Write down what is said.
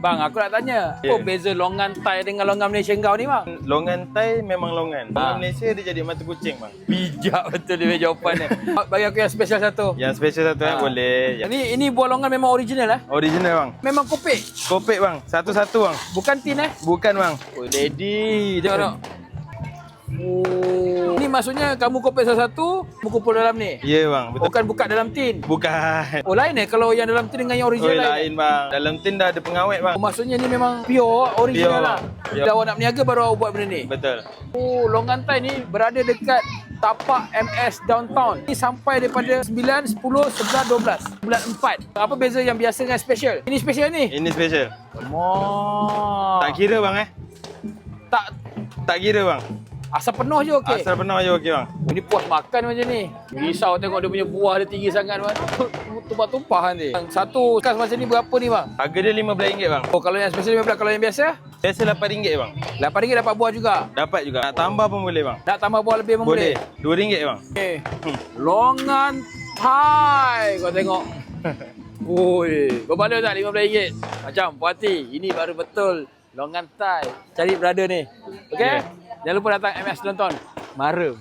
Bang, aku nak tanya, apa beza longan Thai dengan longan Malaysia kau ni bang? Longan Thai memang longan. Longan Malaysia dia jadi mata kucing bang. Bijak betul dia jawapan ni. Bagi aku yang special satu. Yang special satu boleh. Ini buah longan memang original Original bang. Memang kopek. Kopek bang. Satu-satu bang. Bukan tin Bukan bang. Oh, lady. Tengok. Oh. Ini maksudnya kamu kopek satu-satu, kamu kumpul dalam ni. Ya bang. Betul. Bukan buka dalam tin. Bukan. Oh lain kalau yang dalam tin dengan yang original lain bang. Dalam tin dah ada pengawet bang. Oh, maksudnya ni memang pure original Pure, lah. bang. Dah awak nak berniaga baru awak buat benda ni. Betul. Oh, longan Thai ni berada dekat tapak MS Downtown. Ini sampai daripada 9, 10, 11, 12. Bulan 4. Apa beza yang biasa dengan special? Ini special ni? Ini special. Oh. Tak kira bang Tak kira bang. Asal penuh je okey. Asal pernah je okey bang. Ini puas makan macam ni. Risau tengok dia punya buah dia tinggi sangat bang. Tumpah-tumpah nanti. Satu kas macam ni berapa ni bang? Harga dia RM15 bang. Oh, kalau yang special 15, kalau yang biasa? Biasa RM8 bang. RM8 dapat buah juga. Dapat juga. Nak tambah pun boleh bang. Nak tambah buah lebih pun boleh. Boleh. RM2 bang. Okay. Longan Thai. Kau tengok. Oi, berbaloi tak RM15? Macam puas hati. Ini baru betul longan Thai. Cari brother ni. Okey? Jangan lupa datang MS Downtown. Mara.